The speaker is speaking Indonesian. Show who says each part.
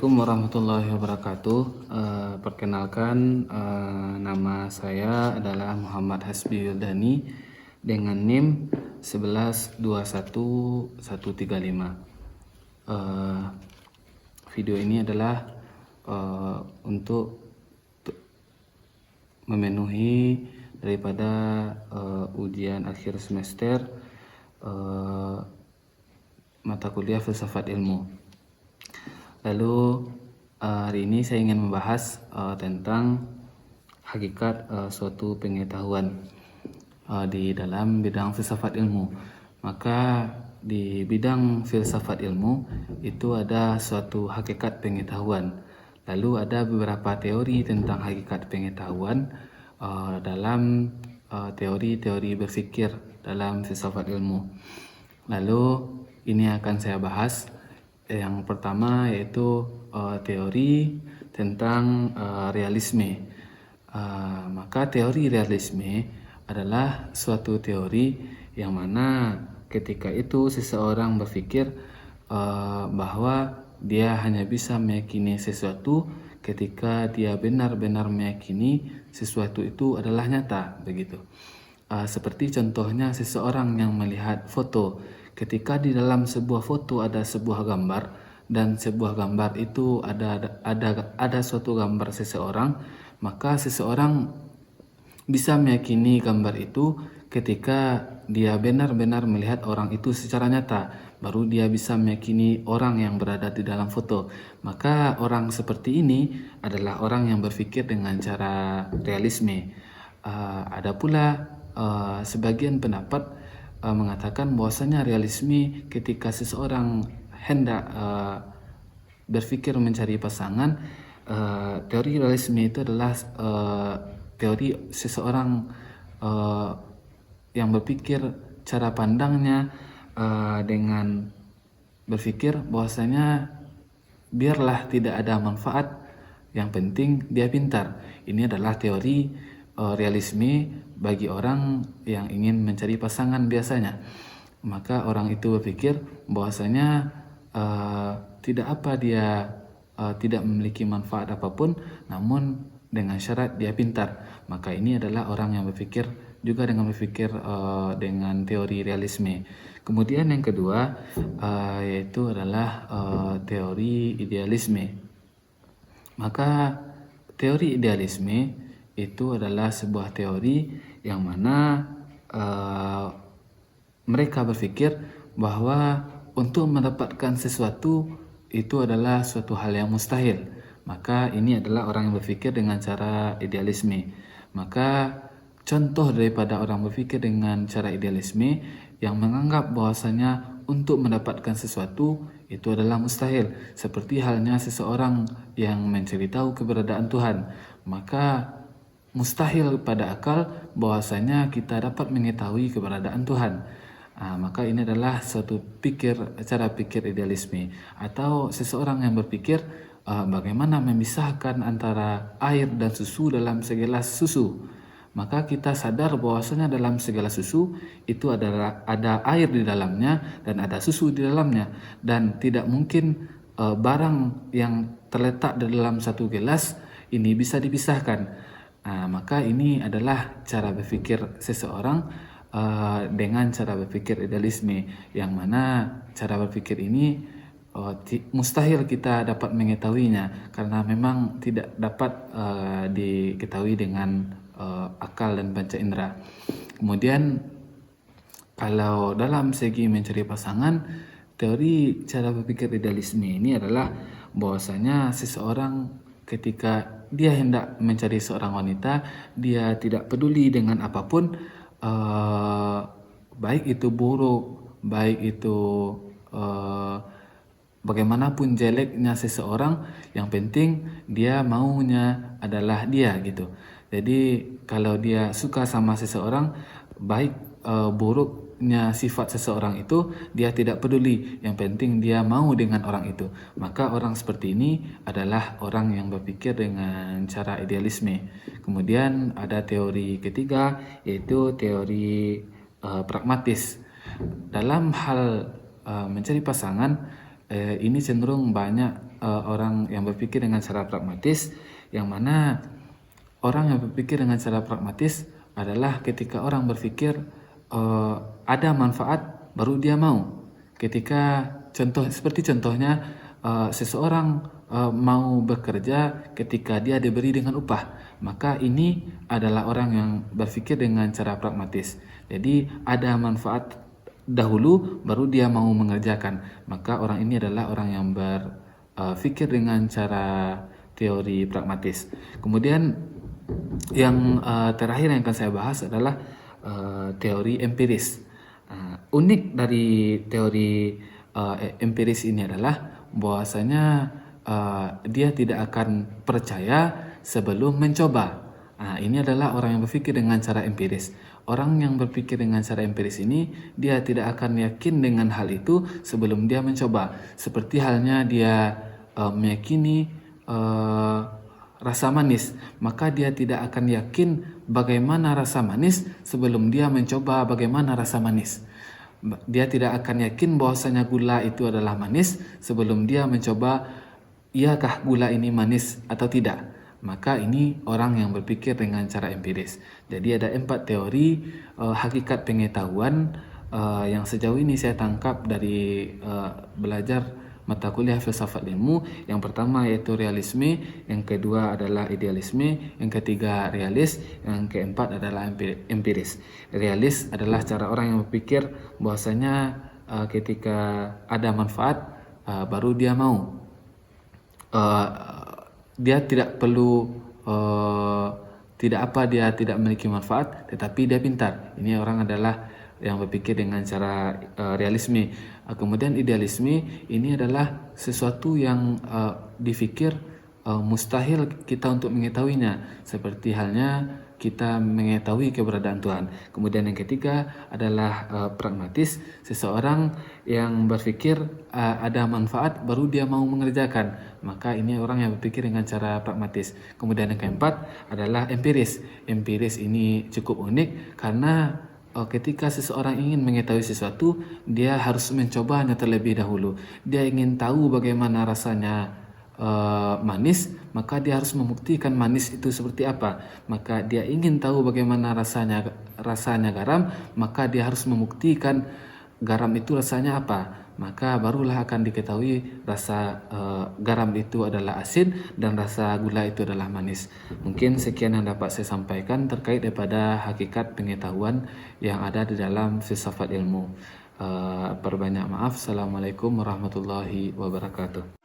Speaker 1: Assalamualaikum warahmatullahi wabarakatuh. Perkenalkan, nama saya adalah Muhammad Hasbi Yuldani dengan NIM 1121135. Video ini adalah untuk memenuhi daripada ujian akhir semester mata kuliah filsafat ilmu. Lalu hari ini saya ingin membahas tentang hakikat suatu pengetahuan di dalam bidang filsafat ilmu. Maka di bidang filsafat ilmu itu ada suatu hakikat pengetahuan. Lalu ada beberapa teori tentang hakikat pengetahuan dalam teori-teori berfikir dalam filsafat ilmu. Lalu ini akan saya bahas. Yang pertama yaitu teori tentang realisme. Maka teori realisme adalah suatu teori yang mana ketika itu seseorang berpikir bahwa dia hanya bisa meyakini sesuatu ketika dia benar-benar meyakini sesuatu itu adalah nyata, begitu. Seperti contohnya seseorang yang melihat foto. Ketika di dalam sebuah foto ada sebuah gambar dan sebuah gambar itu ada suatu gambar seseorang, maka seseorang bisa meyakini gambar itu ketika dia benar-benar melihat orang itu secara nyata, baru dia bisa meyakini orang yang berada di dalam foto. Maka orang seperti ini adalah orang yang berpikir dengan cara realisme. Ada pula sebagian pendapat mengatakan bahwasanya realisme ketika seseorang hendak berpikir mencari pasangan, teori realisme itu adalah teori seseorang yang berpikir cara pandangnya dengan berpikir bahwasanya biarlah tidak ada manfaat, yang penting dia pintar. Ini adalah teori realisme bagi orang yang ingin mencari pasangan biasanya. Maka orang itu berpikir bahwasanya tidak memiliki manfaat apapun, namun dengan syarat dia pintar. Maka ini adalah orang yang berpikir juga dengan teori realisme. Kemudian yang kedua yaitu adalah teori idealisme. Maka teori idealisme itu adalah sebuah teori yang mana mereka berpikir bahwa untuk mendapatkan sesuatu itu adalah suatu hal yang mustahil. Maka ini adalah orang yang berpikir dengan cara idealisme. Maka contoh daripada orang berpikir dengan cara idealisme yang menganggap bahwasanya untuk mendapatkan sesuatu itu adalah mustahil, seperti halnya seseorang yang mencari tahu keberadaan Tuhan. Maka mustahil pada akal bahwasanya kita dapat mengetahui keberadaan Tuhan. Maka ini adalah suatu cara pikir idealisme. Atau seseorang yang berpikir bagaimana memisahkan antara air dan susu dalam segelas susu. Maka kita sadar bahwasanya dalam segelas susu itu ada air di dalamnya dan ada susu di dalamnya, dan tidak mungkin barang yang terletak di dalam satu gelas ini bisa dipisahkan. Maka ini adalah cara berpikir seseorang dengan cara berpikir idealisme, yang mana cara berpikir ini mustahil kita dapat mengetahuinya karena memang tidak dapat diketahui dengan akal dan panca indera. Kemudian kalau dalam segi mencari pasangan, teori cara berpikir idealisme ini adalah bahwasanya seseorang ketika dia hendak mencari seorang wanita, dia tidak peduli dengan apapun, baik itu buruk, baik itu bagaimanapun jeleknya seseorang, yang penting dia maunya adalah dia, gitu. Jadi kalau dia suka sama seseorang, baik buruknya sifat seseorang itu dia tidak peduli, yang penting dia mau dengan orang itu. Maka orang seperti ini adalah orang yang berpikir dengan cara idealisme. Kemudian ada teori ketiga, yaitu teori pragmatis. Dalam hal mencari pasangan, ini cenderung banyak orang yang berpikir dengan cara pragmatis, yang mana orang yang berpikir dengan cara pragmatis adalah ketika orang berpikir ada manfaat baru dia mau. Ketika contohnya seseorang mau bekerja ketika dia diberi dengan upah, maka ini adalah orang yang berpikir dengan cara pragmatis. Jadi ada manfaat dahulu baru dia mau mengerjakan, maka orang ini adalah orang yang berpikir dengan cara teori pragmatis. Kemudian yang terakhir yang akan saya bahas adalah teori empiris. Unik dari teori empiris ini adalah bahwasanya dia tidak akan percaya sebelum mencoba. Ini adalah orang yang berpikir dengan cara empiris. Orang yang berpikir dengan cara empiris ini, dia tidak akan yakin dengan hal itu sebelum dia mencoba. Seperti halnya dia meyakini rasa manis, maka dia tidak akan yakin bagaimana rasa manis sebelum dia mencoba bagaimana rasa manis. Dia tidak akan yakin bahwasanya gula itu adalah manis sebelum dia mencoba iyakah gula ini manis atau tidak. Maka ini orang yang berpikir dengan cara empiris. Jadi ada 4 teori hakikat pengetahuan yang sejauh ini saya tangkap dari belajar mata kuliah filsafat ilmu. Yang pertama yaitu realisme, yang kedua adalah idealisme, yang ketiga realis, yang keempat adalah empiris. Realis adalah cara orang yang berpikir bahwasanya ketika ada manfaat baru dia mau. Dia tidak perlu dia tidak memiliki manfaat, tetapi dia pintar. Ini orang adalah yang berpikir dengan cara realisme. Kemudian idealisme ini adalah sesuatu yang dipikir mustahil kita untuk mengetahuinya, seperti halnya kita mengetahui keberadaan Tuhan. Kemudian yang ketiga adalah pragmatis, seseorang yang berpikir ada manfaat baru dia mau mengerjakan, maka ini orang yang berpikir dengan cara pragmatis. Kemudian yang keempat adalah empiris. Empiris ini cukup unik karena ketika seseorang ingin mengetahui sesuatu, dia harus mencobanya terlebih dahulu. Dia ingin tahu bagaimana rasanya manis, maka dia harus membuktikan manis itu seperti apa. Maka dia ingin tahu bagaimana rasanya garam, maka dia harus membuktikan garam itu rasanya apa. Maka barulah akan diketahui rasa garam itu adalah asin dan rasa gula itu adalah manis. Mungkin sekian yang dapat saya sampaikan terkait daripada hakikat pengetahuan yang ada di dalam filsafat ilmu. Perbanyak maaf. Assalamualaikum warahmatullahi wabarakatuh.